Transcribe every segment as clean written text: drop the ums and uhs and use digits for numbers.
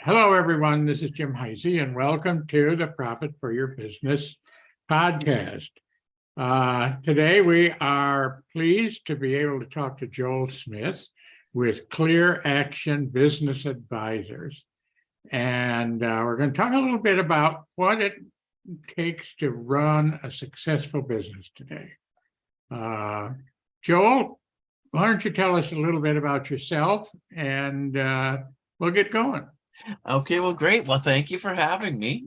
Hello, everyone. This is Jim Heisey, and welcome to the Profit for Your Business podcast. Today, we are pleased to be able to talk to Joel Smith with Clear Action Business Advisors. And we're going to talk a little bit about what it takes to run a successful business today. Joel, why don't you tell us a little bit about yourself, and we'll get going. Okay, well, great. Well, thank you for having me.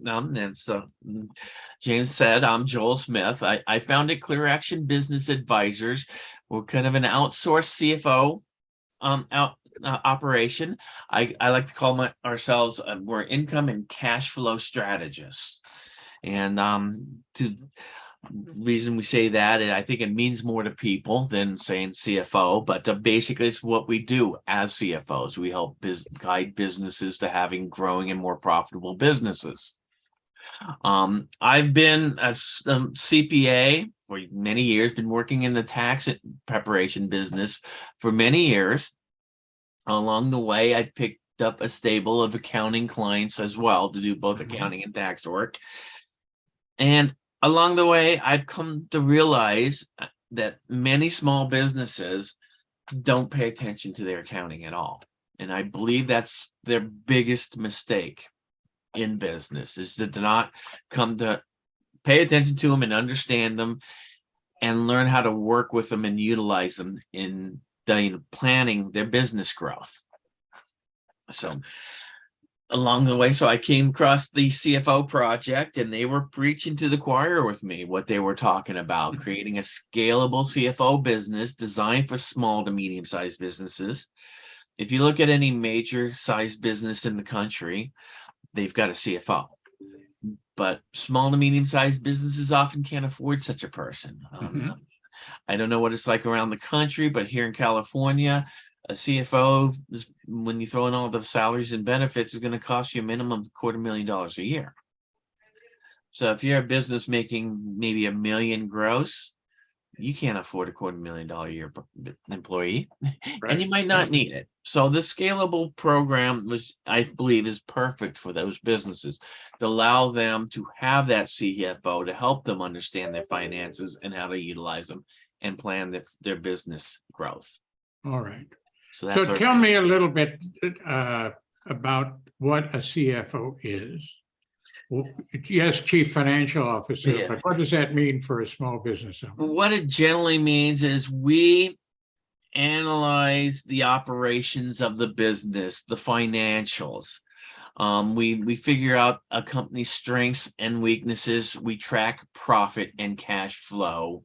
James said, I'm Joel Smith. I founded Clear Action Business Advisors. We're kind of an outsourced CFO operation. I like to call ourselves we're income and cash flow strategists. And to reason we say that, I think it means more to people than saying CFO, but basically it's what we do as CFOs. We help guide businesses to having growing and more profitable businesses. I've been a CPA for many years, been working in the tax preparation business for many years. Along the way, I picked up a stable of accounting clients as well to do both accounting and tax work. And along the way, I've come to realize that many small businesses don't pay attention to their accounting at all. And I believe that's their biggest mistake in business, is to not come to pay attention to them and understand them and learn how to work with them and utilize them in planning their business growth. So along the way, I came across the CFO project, and they were preaching to the choir with me what they were talking about, creating a scalable CFO business designed for small to medium-sized businesses. If you look at any major sized business in the country, they've got a CFO. But small to medium-sized businesses often can't afford such a person. I don't know what it's like around the country, but here in California, a CFO, when you throw in all the salaries and benefits, is going to cost you a minimum of $250,000 a year. So if you're a business making maybe $1 million gross, you can't afford a $250,000 a year employee, right. And you might not need it. So the scalable program I believe, is perfect for those businesses to allow them to have that CFO to help them understand their finances and how to utilize them and plan their business growth. All right. So tell me a little bit about what a CFO is. Well, yes, Chief Financial Officer, yeah. But what does that mean for a small business owner? What it generally means is we analyze the operations of the business, the financials. We figure out a company's strengths and weaknesses. We track profit and cash flow,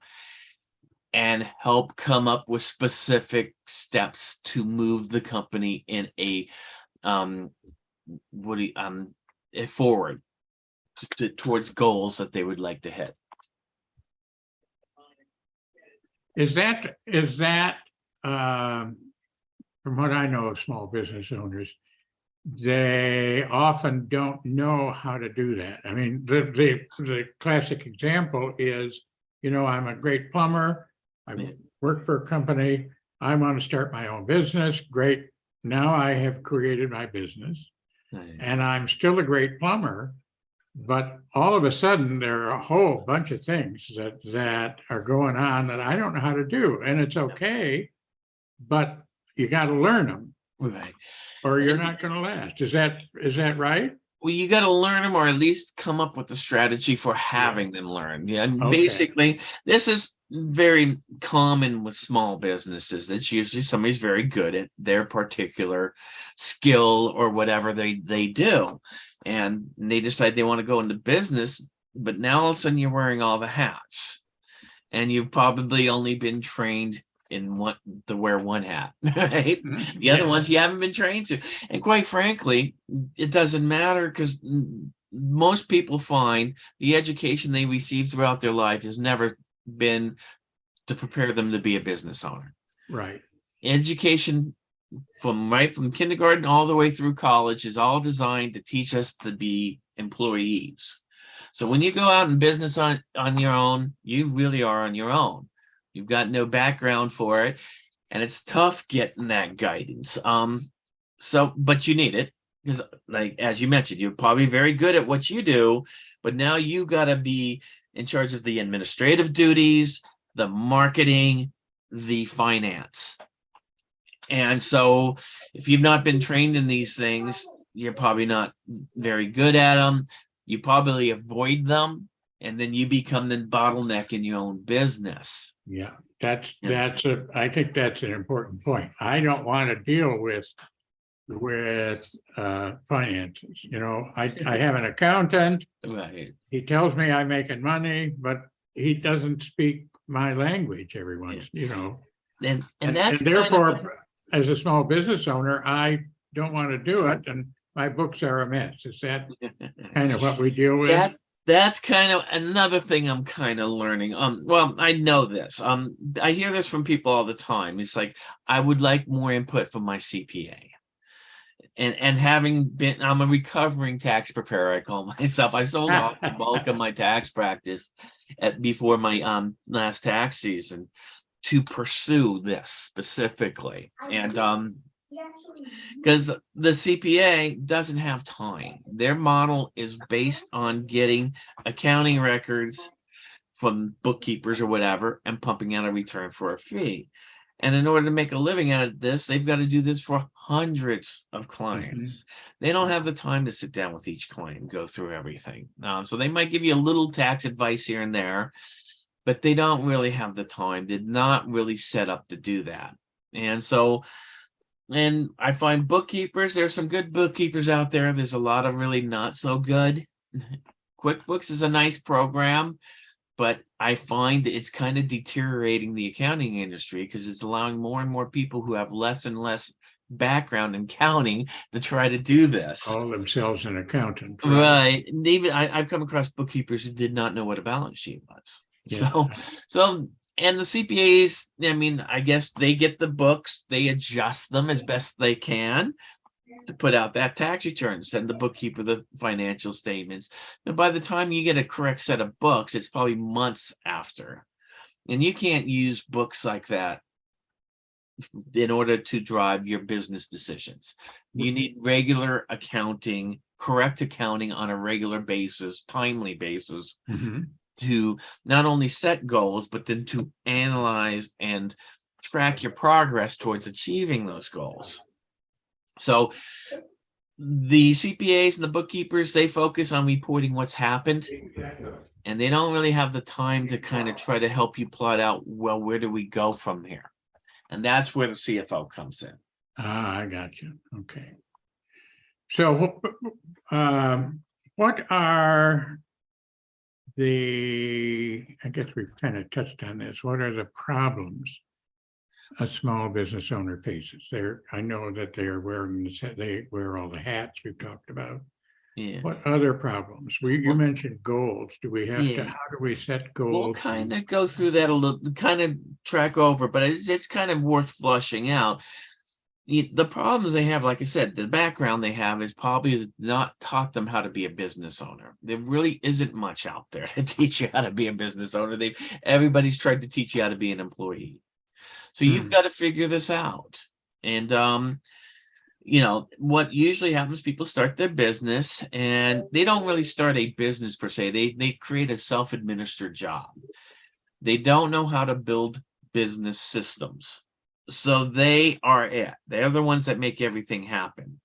and help come up with specific steps to move the company in a forward towards goals that they would like to hit. Is that from what I know of small business owners, they often don't know how to do that. I mean, the classic example is, I'm a great plumber. I work for a company. I want to start my own business. Great. Now I have created my business, and I'm still a great plumber. But all of a sudden, there are a whole bunch of things that are going on that I don't know how to do. And it's okay, but you got to learn them, right? Or you're not going to last. Is that right? Well, you got to learn them, or at least come up with a strategy for having them learn. Yeah, and basically, this is very common with small businesses. It's usually somebody's very good at their particular skill or whatever they do, and they decide they want to go into business. But now all of a sudden, you're wearing all the hats, and you've probably only been trained to wear one hat, right? The other ones you haven't been trained to. And quite frankly, it doesn't matter, because most people find the education they receive throughout their life has never been to prepare them to be a business owner. Right. Education from kindergarten all the way through college is all designed to teach us to be employees. So when you go out in business on your own, you really are on your own. You've got no background for it, and it's tough getting that guidance. But you need it. because like, as you mentioned, you're probably very good at what you do, but now you got to be in charge of the administrative duties, the marketing, the finance. And so if you've not been trained in these things, you're probably not very good at them. You probably avoid them, and then you become the bottleneck in your own business. Yeah, Yes. I think that's an important point. I don't want to deal with finances, you know, I have an accountant. Right. He tells me I'm making money, but he doesn't speak my language every once, you know. And that's kind of, therefore, as a small business owner, I don't want to do it, and my books are a mess. Is that kind of what we deal with? that's kind of another thing I'm kind of learning. Well, I know this. I hear this from people all the time. It's like, I would like more input from my CPA. And having been, I'm a recovering tax preparer, I call myself. I sold off the bulk of my tax practice before my last tax season to pursue this specifically. And because the CPA doesn't have time. Their model is based on getting accounting records from bookkeepers or whatever and pumping out a return for a fee. And in order to make a living out of this, they've got to do this for hundreds of clients. They don't have the time to sit down with each client and go through everything. So they might give you a little tax advice here and there, but they don't really have the time. They're not really set up to do that. And so, and I find bookkeepers, there's some good bookkeepers out there. There's a lot of really not so good. QuickBooks is a nice program, but I find that it's kind of deteriorating the accounting industry because it's allowing more and more people who have less and less background in counting to try to do this. Call themselves an accountant. Right. And even I've come across bookkeepers who did not know what a balance sheet was. Yeah. So, and the CPAs, I mean, I guess they get the books, they adjust them as best they can to put out that tax return, send the bookkeeper the financial statements. And by the time you get a correct set of books, it's probably months after. And you can't use books like that in order to drive your business decisions. You need regular accounting, correct accounting on a regular basis, timely basis, to not only set goals, but then to analyze and track your progress towards achieving those goals. So the CPAs and the bookkeepers, they focus on reporting what's happened, and they don't really have the time to kind of try to help you plot out, well, where do we go from here? And that's where the CFO comes in. I got you. Okay. So what are I guess we've kind of touched on this. What are the problems a small business owner faces? I know that they wear all the hats we've talked about. Yeah. What other problems? You mentioned goals. Do we have to, how do we set goals? We'll kind of go through that a little, kind of track over, but it's kind of worth flushing out. The problems they have, like I said, the background they have is probably not taught them how to be a business owner. There really isn't much out there to teach you how to be a business owner. Everybody's tried to teach you how to be an employee. So you've got to figure this out. And, you know, what usually happens, people start their business and they don't really start a business per se. They create a self-administered job. They don't know how to build business systems. So they are it. They're the ones that make everything happen.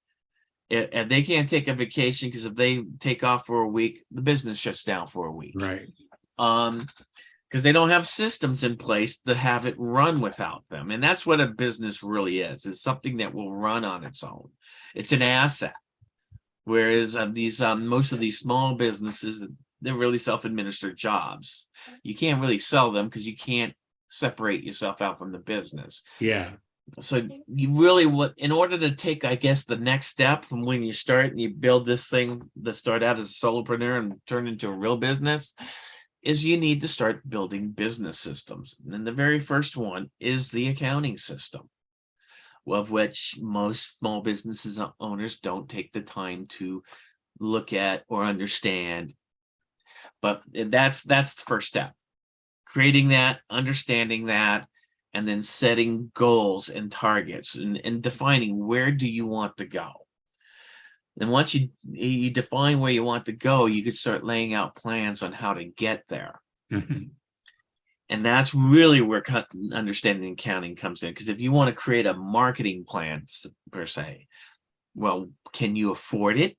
And they can't take a vacation because if they take off for a week, the business shuts down for a week. Right. Because they don't have systems in place to have it run without them. And that's what a business really is something that will run on its own. It's an asset. Whereas most of these small businesses, they're really self-administered jobs. You can't really sell them because you can't separate yourself out from the business. Yeah. So you really, in order to take, I guess, the next step from when you start and you build this thing that start out as a solopreneur and turn into a real business, is you need to start building business systems. And the very first one is the accounting system, of which most small businesses owners don't take the time to look at or understand. But that's the first step. Creating that, understanding that, and then setting goals and targets and defining where do you want to go. And once you define where you want to go, you could start laying out plans on how to get there. Mhm. And that's really where understanding accounting comes in. Because if you want to create a marketing plan per se, well, can you afford it?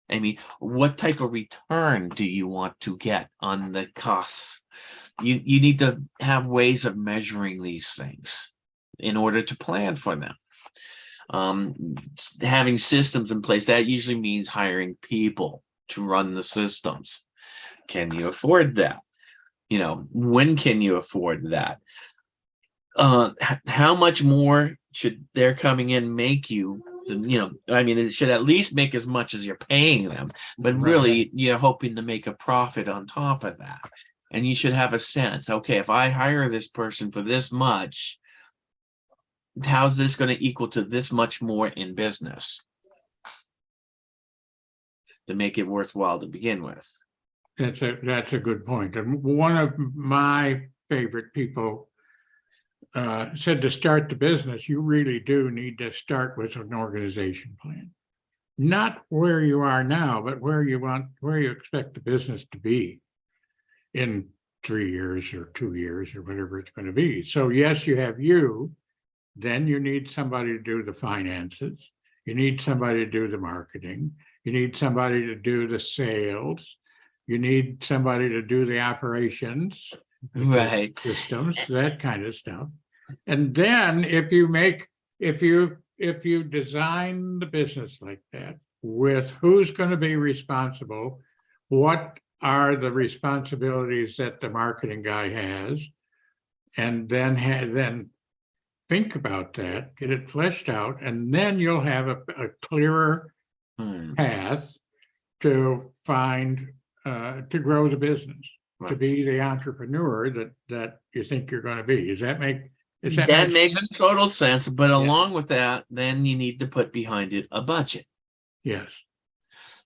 I mean, what type of return do you want to get on the costs? You need to have ways of measuring these things in order to plan for them. Having systems in place, that usually means hiring people to run the systems. Can you afford that? When can you afford that? How much more should their coming in make you? I mean, it should at least make as much as you're paying them, but Right. really you're hoping to make a profit on top of that. And you should have a sense, okay, if I hire this person for this much, how's this going to equal to this much more in business to make it worthwhile to begin with? That's a good point. And one of my favorite people said to start the business, you really do need to start with an organization plan. Not where you are now, but where you expect the business to be in 3 years or 2 years or whatever it's going to be. So yes, you have then you need somebody to do the finances. You need somebody to do the marketing. You need somebody to do the sales. You need somebody to do the operations, Right. systems, that kind of stuff. And then if you design the business like that with who's going to be responsible, what are the responsibilities that the marketing guy has, and then think about that, get it fleshed out, and then you'll have a clearer path to to grow the business, to be the entrepreneur that you think you're going to be. That makes sense? total sense. But along with that, then you need to put behind it a budget. Yes.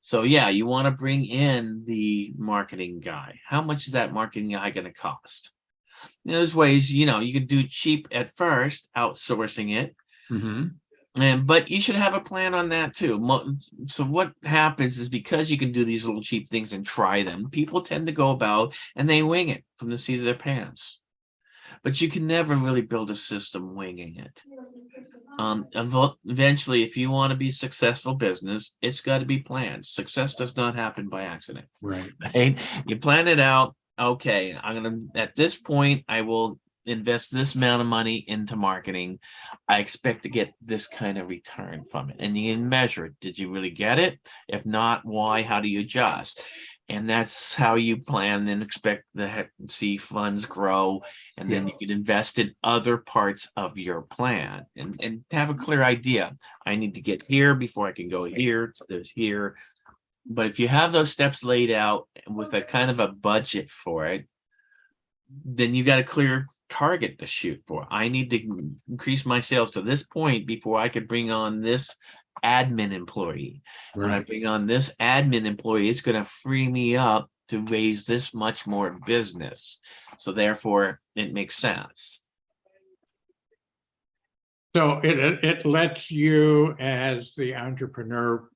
So yeah, you want to bring in the marketing guy. How much is that marketing guy going to cost? There's ways, you can do cheap at first, outsourcing it. But you should have a plan on that too. So what happens is, because you can do these little cheap things and try them, people tend to go about and they wing it from the seat of their pants. But you can never really build a system winging it. Eventually, if you want to be successful business, it's got to be planned. Success does not happen by accident. Right. You plan it out. Okay, at this point, I will invest this amount of money into marketing. I expect to get this kind of return from it. And you can measure it. Did you really get it? If not, why? How do you adjust? And that's how you plan and expect to see funds grow. And then you can invest in other parts of your plan and have a clear idea. I need to get here before I can go here, there's here. But if you have those steps laid out with a kind of a budget for it, then you got a clear target to shoot for. I need to increase my sales to this point before I could bring on this admin employee. When I bring on this admin employee, it's going to free me up to raise this much more business. So therefore, it makes sense. So it lets you, as the entrepreneur,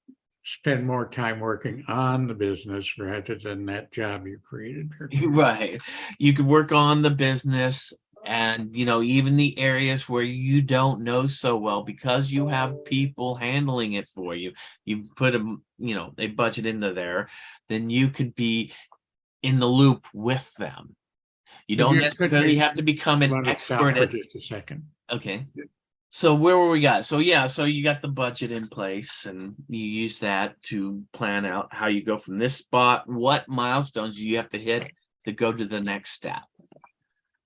spend more time working on the business rather than that job you created. Right. You could work on the business and, even the areas where you don't know so well, because you have people handling it for you. You put a budget into there, then you could be in the loop with them. You don't necessarily have to become an expert for just a second. Okay. So where were we got? So you got the budget in place and you use that to plan out how you go from this spot, what milestones you have to hit to go to the next step.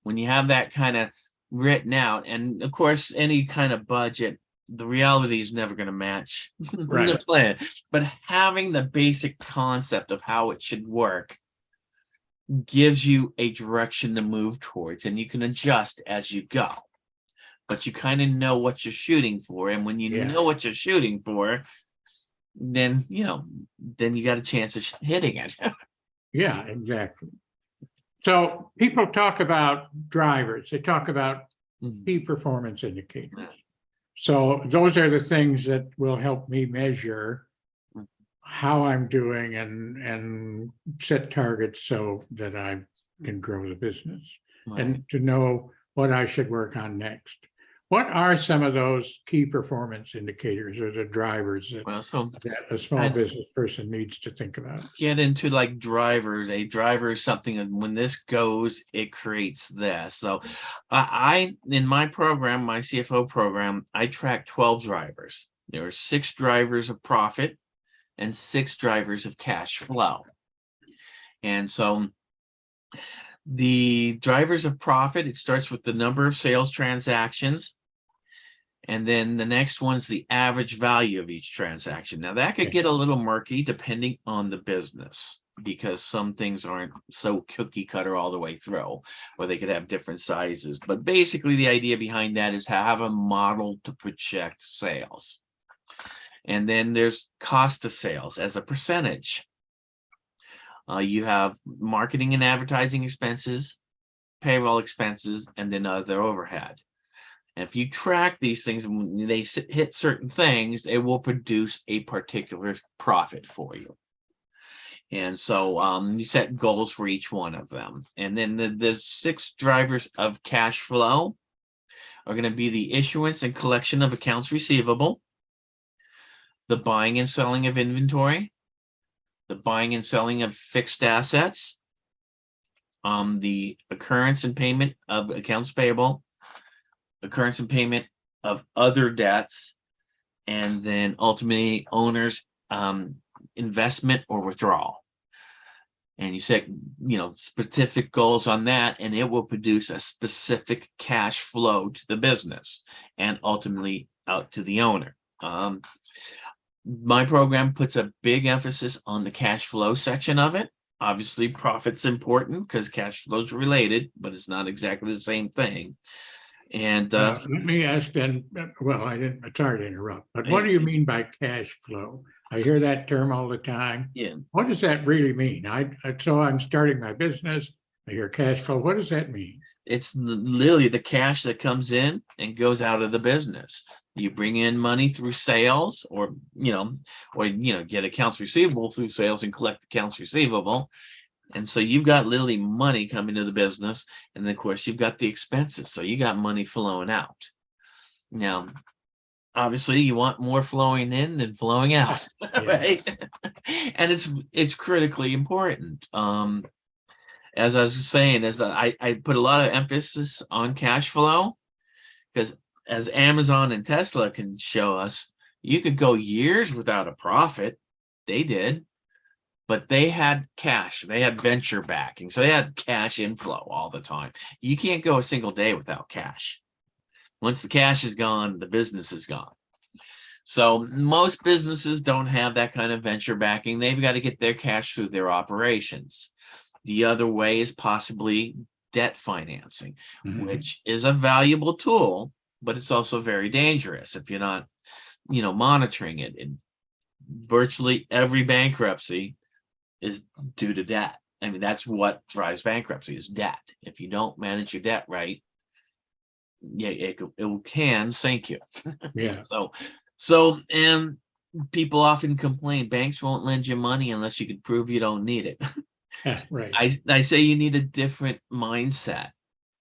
When you have that kind of written out, and of course, any kind of budget, the reality is never going to match the plan, but having the basic concept of how it should work gives you a direction to move towards, and you can adjust as you go. But you kind of know what you're shooting for. And when you know what you're shooting for, then, then you got a chance of hitting it. Yeah, exactly. So people talk about drivers. They talk about key performance indicators. So those are the things that will help me measure how I'm doing and set targets so that I can grow the business and to know what I should work on next. What are some of those key performance indicators or the drivers Well, so that a small business person needs to think about? get into like drivers. A driver is something that when this goes, it creates this. So I in my program, my CFO program, I track 12 drivers. There are 6 drivers of profit and 6 drivers of cash flow. And so the drivers of profit, it starts with the number of sales transactions. And then the next one's the average value of each transaction. Now that could get a little murky depending on the business, because some things aren't so cookie cutter all the way through, or they could have different sizes. But basically the idea behind that is to have a model to project sales. And then there's cost of sales as a percentage. You have marketing and advertising expenses, payroll expenses, and then other overhead. And if you track these things, when they hit certain things, it will produce a particular profit for you. And so you set goals for each one of them. And then the 6 drivers of cash flow are going to be the issuance and collection of accounts receivable, the buying and selling of inventory, the buying and selling of fixed assets, the occurrence and payment of accounts payable, occurrence and payment of other debts, and then ultimately owner's investment or withdrawal. And you set, specific goals on that, and it will produce a specific cash flow to the business and ultimately out to the owner. My program puts a big emphasis on the cash flow section of it. Obviously, profit's important because cash flow is related, but it's not exactly the same thing. And let me ask then, well, sorry to interrupt, but what do you mean by cash flow? I hear that term all the time. Yeah. What does that really mean? So I'm starting my business, I hear cash flow. What does that mean? It's literally the cash that comes in and goes out of the business. You bring in money through sales or get accounts receivable through sales and collect accounts receivable. And so you've got literally money coming to the business. And then of course you've got the expenses. So you got money flowing out. Now, obviously you want more flowing in than flowing out, right? And it's critically important. As I was saying, I put a lot of emphasis on cash flow, because as Amazon and Tesla can show us, you could go years without a profit. They did, but they had cash. They had venture backing. So they had cash inflow all the time. You can't go a single day without cash. Once the cash is gone, the business is gone. So most businesses don't have that kind of venture backing. They've got to get their cash through their operations. The other way is possibly debt financing, which is a valuable tool, but it's also very dangerous if you're not, monitoring it. And virtually every bankruptcy is due to debt. I mean, that's what drives bankruptcy, is debt. If you don't manage your debt right, it can sink you. Yeah. And people often complain banks won't lend you money unless you can prove you don't need it. Right. I say you need a different mindset.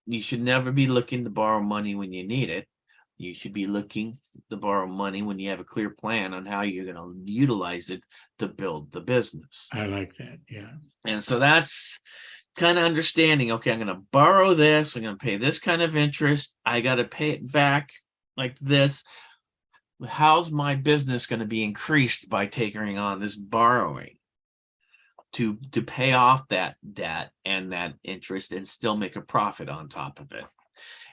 You should never be looking to borrow money when you need it. You should be looking to borrow money when you have a clear plan on how you're going to utilize it to build the business. I like that. Yeah. And so that's kind of understanding, okay, I'm going to borrow this, I'm going to pay this kind of interest, I got to pay it back like this. How's my business going to be increased by taking on this borrowing to pay off that debt and that interest and still make a profit on top of it?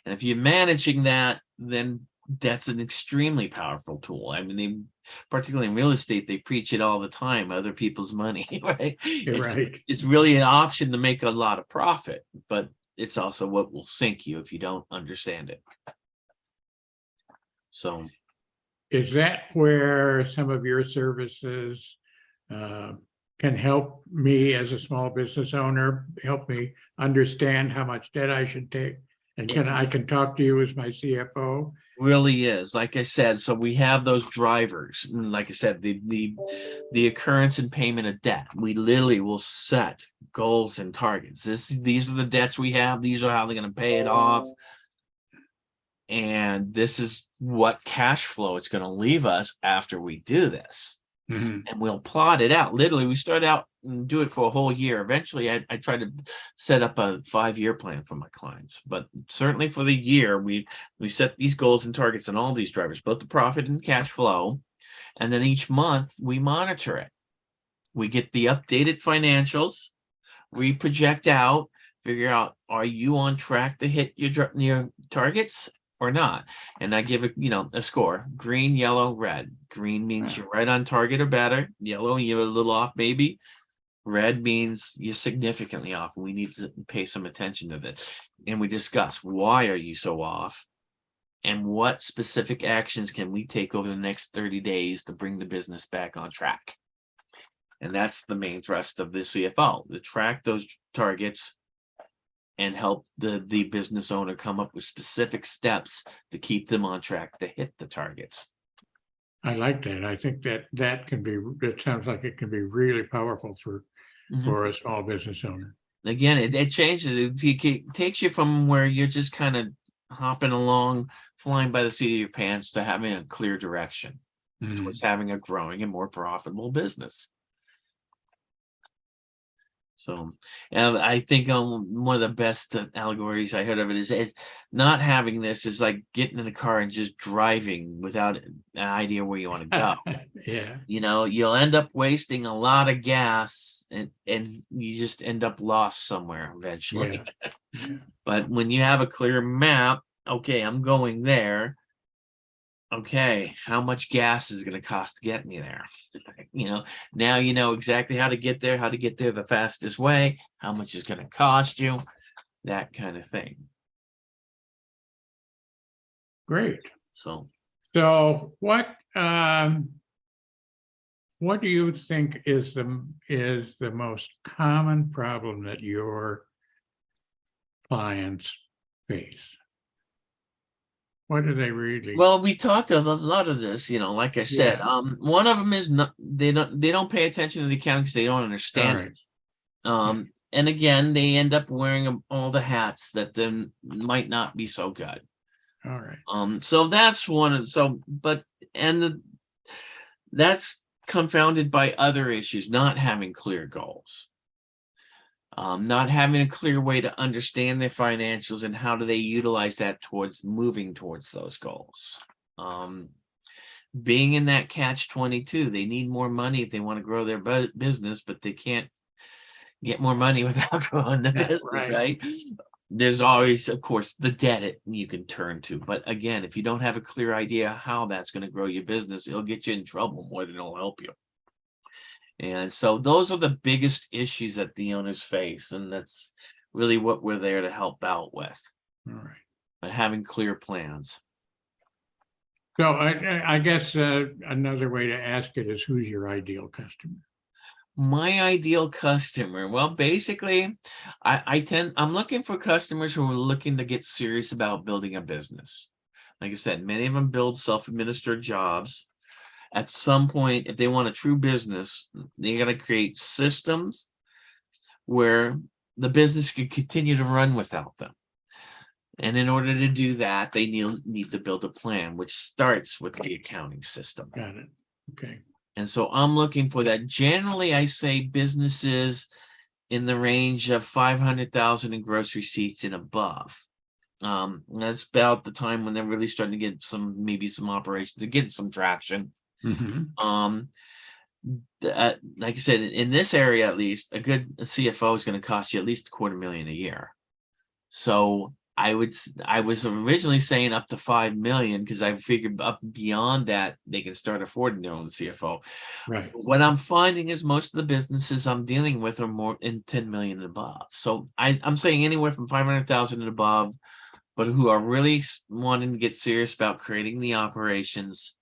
And if you're managing that, then that's an extremely powerful tool. I mean, particularly in real estate, they preach it all the time, other people's money, right? It's really an option to make a lot of profit, but it's also what will sink you if you don't understand it. So is that where some of your services can help me as a small business owner, help me understand how much debt I should take And It I can talk to you as my CFO? really is, like I said, so we have those drivers, and like I said, the occurrence and payment of debt. We literally will set goals and targets. These are the debts we have, these are how they're gonna pay it off. And this is what cash flow it's gonna leave us after we do this. Mhm. And we'll plot it out. Literally, we start out and do it for a whole year. Eventually, I try to set up a 5-year plan for my clients. But certainly for the year, we set these goals and targets on all these drivers, both the profit and cash flow. And then each month we monitor it. We get the updated financials, we project out, figure out, are you on track to hit your targets or not? And I give a score: green, yellow, red. Green means you're right on target or better. Yellow, you're a little off maybe. Red means you're significantly off, and we need to pay some attention to this. And we discuss, why are you so off? And what specific actions can we take over the next 30 days to bring the business back on track? And that's the main thrust of the CFO, to track those targets and help the business owner come up with specific steps to keep them on track to hit the targets. I like that. I think that can be, it sounds like it can be really powerful for a small business owner. Again, it changes. It takes you from where you're just kind of hopping along, flying by the seat of your pants, to having a clear direction towards having a growing and more profitable business. So, I think one of the best allegories I heard of it is not having this is like getting in a car and just driving without an idea where you want to go. Yeah. You'll end up wasting a lot of gas, and you just end up lost somewhere eventually. Yeah. But when you have a clear map, okay, I'm going there. Okay, how much gas is it going to cost to get me there? Now you know exactly how to get there the fastest way, how much is going to cost you, that kind of thing. Great. So what do you think is the most common problem that your clients face? What do they really? Well, we talked a lot of this, like I said, one of them is not, they don't pay attention to the accounting because they don't understand it. And again, they end up wearing all the hats that then might not be so good. All right. So that's one. That's confounded by other issues, not having clear goals. Not having a clear way to understand their financials and how do they utilize that towards moving towards those goals. Being in that catch-22, they need more money if they want to grow their business, but they can't get more money without growing the business, right? There's always, of course, the debt you can turn to. But again, if you don't have a clear idea how that's going to grow your business, it'll get you in trouble more than it'll help you. And so those are the biggest issues that the owners face, and that's really what we're there to help out with. All right. But having clear plans. So I guess another way to ask it is, who's your ideal customer? My ideal customer, well, basically, I'm looking for customers who are looking to get serious about building a business. Like I said, many of them build self-administered jobs. At some point, if they want a true business, they got to create systems where the business can continue to run without them. And in order to do that, they need to build a plan, which starts with the accounting system. Got it. Okay. And so I'm looking for that. Generally, I say businesses in the range of 500,000 in gross receipts and above. That's about the time when they're really starting to get maybe some operations, to get some traction. Like I said, in this area, at least, a good CFO is going to cost you at least $250,000 a year. So I was originally saying up to 5 million, because I figured up beyond that they can start affording their own CFO. Right. What I'm finding is most of the businesses I'm dealing with are more in 10 million and above. So I'm saying anywhere from 500,000 and above, but who are really wanting to get serious about creating the operations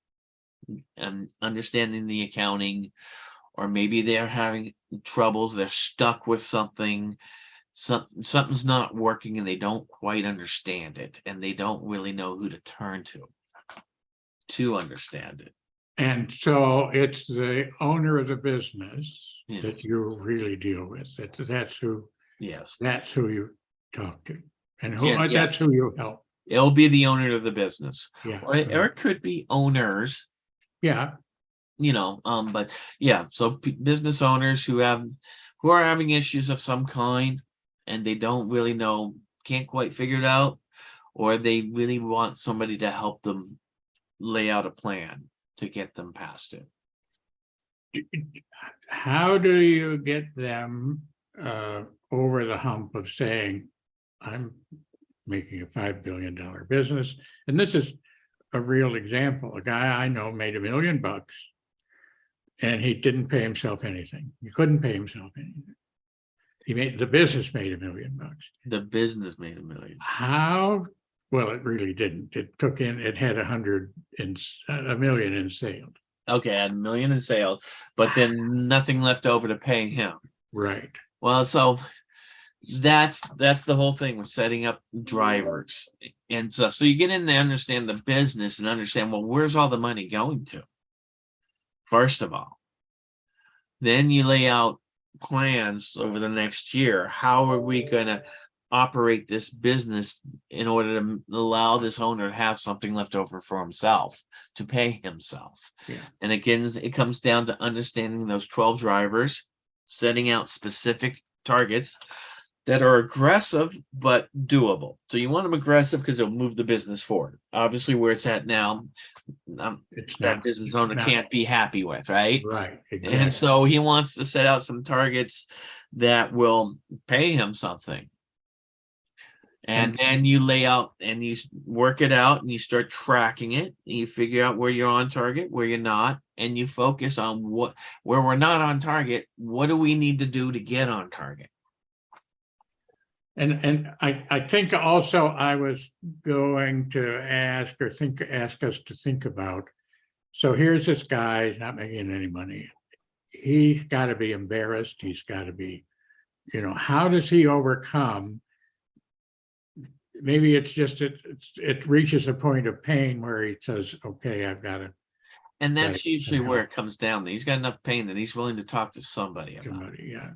and understanding the accounting, or maybe they're having troubles, they're stuck with something, something's not working and they don't quite understand it, and they don't really know who to turn to understand it. And so it's the owner of the business Yeah. that you really deal with. That's who Yes. you talk to, and Yeah, that's yes. who you help. It'll be the owner of the business, Yeah. or it could be owners, Yeah. but yeah, so business owners who are having issues of some kind, and they don't really know, can't quite figure it out, or they really want somebody to help them lay out a plan to get them past it. How do you get them over the hump of saying, I'm making a $5 billion business? And this is a real example. A guy I know made $1 million and he didn't pay himself anything. He couldn't pay himself anything. The business made $1 million. The business made $1 million. How? Well, it really didn't. It had $1 million in sales. Okay, I had $1 million in sales, but then nothing left over to pay him. Right. Well, so that's the whole thing with setting up drivers and stuff. So you get in there, understand the business, and understand, well, where's all the money going to? First of all, then you lay out plans over the next year. How are we going to operate this business in order to allow this owner to have something left over for himself, to pay himself? Yeah. And again, it comes down to understanding those 12 drivers, setting out specific targets that are aggressive but doable. So you want them aggressive because it'll move the business forward. Obviously, where it's at now, that business owner can't be happy with, right? Right. Exactly. And so he wants to set out some targets that will pay him something. And then you lay out and you work it out and you start tracking it. And you figure out where you're on target, where you're not, and you focus on where we're not on target. What do we need to do to get on target? And I think also I was going to ask us to think about, so here's this guy, he's not making any money. He's got to be embarrassed. He's got to be, how does he overcome? Maybe it's just, it reaches a point of pain where he says, okay, I've got to. And that's usually where it comes down. He's got enough pain that he's willing to talk to somebody about it. Yeah.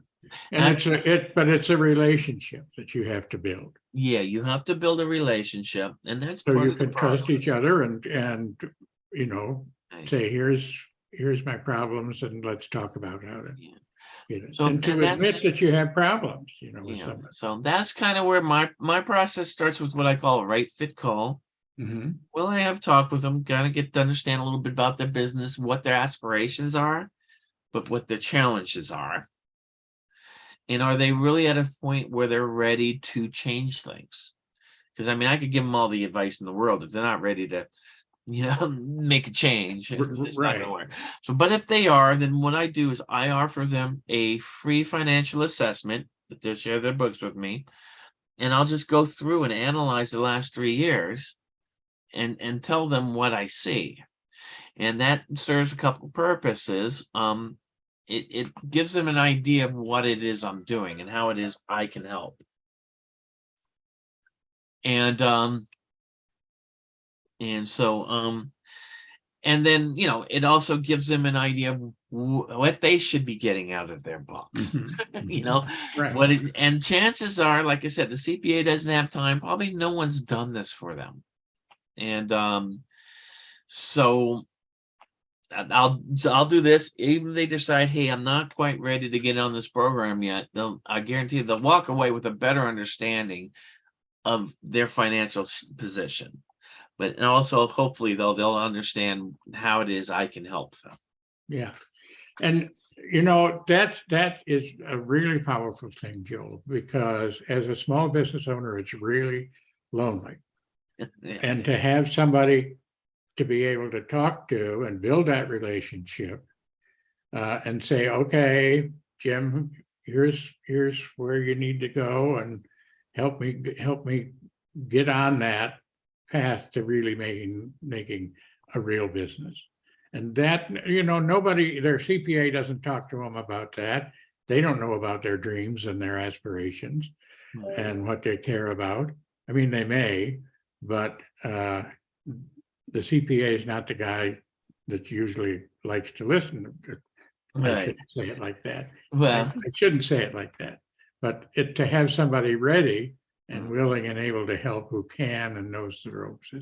And it's a relationship that you have to build. Yeah, you have to build a relationship, and that's so part you of the can trust each process. other and say, here's my problems, and let's talk about how to get it. So- and to and admit that's- that you have problems, with Yeah, somebody. so that's kind of where my process starts, with what I call a right fit call. Mhm. Well, I have talked with them, kind of get to understand a little bit about their business, what their aspirations are, but what their challenges are. And are they really at a point where they're ready to change things? Because I could give them all the advice in the world. If they're not ready to, make a change, it's not Right. gonna work. So, but if they are, then what I do is I offer them a free financial assessment that they'll share their books with me. And I'll just go through and analyze the last 3 years and tell them what I see. And that serves a couple of purposes. It gives them an idea of what it is I'm doing and how it is I can help. And and then, it also gives them an idea of what they should be getting out of their books. Mhm. Right. And chances are, like I said, the CPA doesn't have time. Probably no one's done this for them. And so I'll do this. Even if they decide, hey, I'm not quite ready to get on this program yet, I guarantee they'll walk away with a better understanding of their financial position. But also, hopefully, they'll understand how it is I can help them. Yeah. And that is a really powerful thing, Joel, because as a small business owner, it's really lonely. And to have somebody to be able to talk to and build that relationship, and say, okay, Jim, here's where you need to go, and help me get on that path to really making a real business. And that, nobody, their CPA doesn't talk to them about that. they don't know about their dreams and their aspirations and what they care about. I mean, they may, but the CPA is not the guy that usually likes to listen. I Right. shouldn't say it like that. Well, I shouldn't say it like that, but to have somebody ready and willing and able to help who can and knows the ropes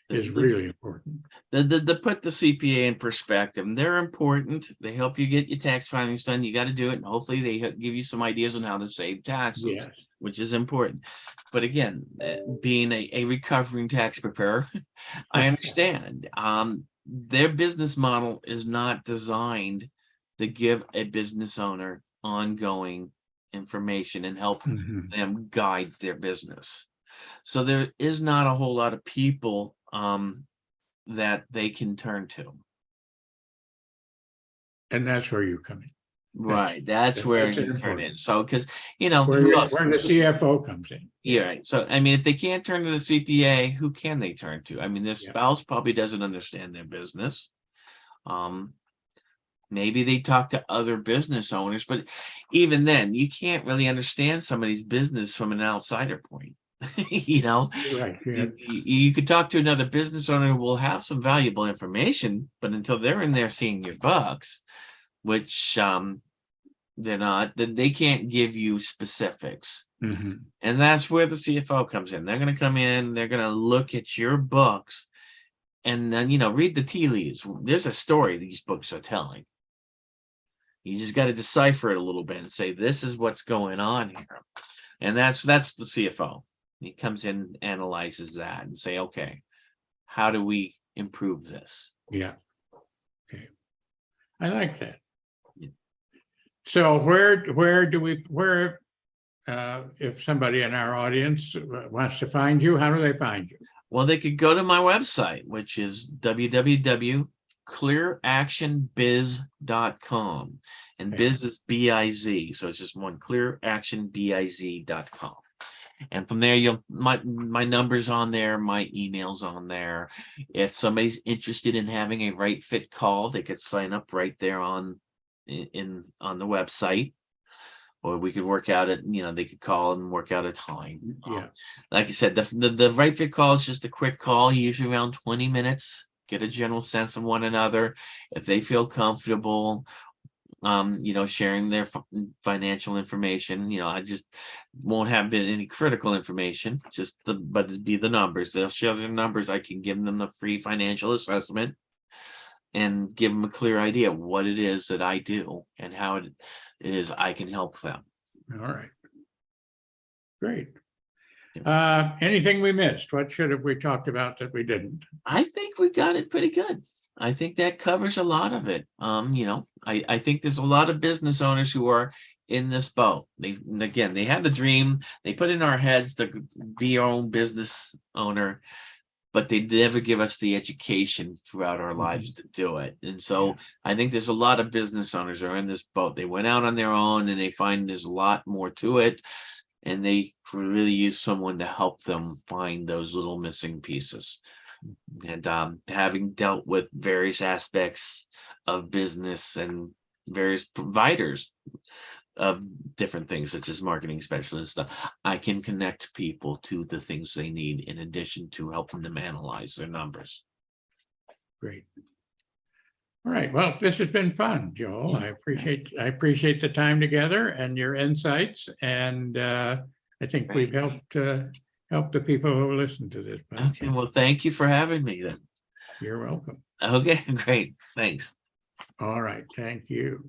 is really important. the put the CPA in perspective. They're important. They help you get your tax filings done. You got to do it, and hopefully they give you some ideas on how to save taxes, Yes. which is important. But again, being a recovering tax preparer, I understand. Their business model is not designed to give a business owner ongoing information and help Mhm. them guide their business. So there is not a whole lot of people that they can turn to. And that's where you come in. Right, that's where that's you turn important. in. So, because Where who else? the CFO comes in. Yeah, right. So, I mean, if they can't turn to the CPA, who can they turn to? I mean, their Yeah. spouse probably doesn't understand their business. Maybe they talk to other business owners, but even then, you can't really understand somebody's business from an outsider point. Right. Yeah. You could talk to another business owner who will have some valuable information, but until they're in there seeing your books, which they're not, then they can't give you specifics. Mhm. And that's where the CFO comes in. They're going to come in, they're going to look at your books and then, read the tea leaves. There's a story these books are telling. You just got to decipher it a little bit and say, this is what's going on here. And that's the CFO. He comes in, analyzes that and say, okay, how do we improve this? Yeah. Okay. I like that. Yeah. So where if somebody in our audience wants to find you, how do they find you? Well, they could go to my website, which is www.clearactionbiz.com. And Okay. biz is B-I-Z. So it's just one, clearactionbiz.com. And from there, my number's on there, my email's on there. If somebody's interested in having a right fit call, they could sign up right there on the website. Or we could work out they could call and work out a time. Yeah. Like I said, the right fit call is just a quick call, usually around 20 minutes, get a general sense of one another. If they feel comfortable, sharing their financial information, I just won't have any critical information, but it'd be the numbers. They'll share their numbers. I can give them the free financial assessment and give them a clear idea of what it is that I do and how it is I can help them. All right. Great. Yeah. Anything we missed? What should have we talked about that we didn't? I think we got it pretty good. I think that covers a lot of it. I think there's a lot of business owners who are in this boat. They had the dream. They put in our heads to be your own business owner, but they never give us the education throughout our lives to do it. And so I think there's a lot of business owners who are in this boat. They went out on their own and they find there's a lot more to it. And they really use someone to help them find those little missing pieces. And having dealt with various aspects of business and various providers of different things, such as marketing specialists stuff, I can connect people to the things they need in addition to helping them analyze their numbers. Great. All right. Well, this has been fun, Joel. I appreciate the time together and your insights. And I think we've helped the people who listen to this. Okay. Well, thank you for having me then. You're welcome. Okay, great. Thanks. All right. Thank you.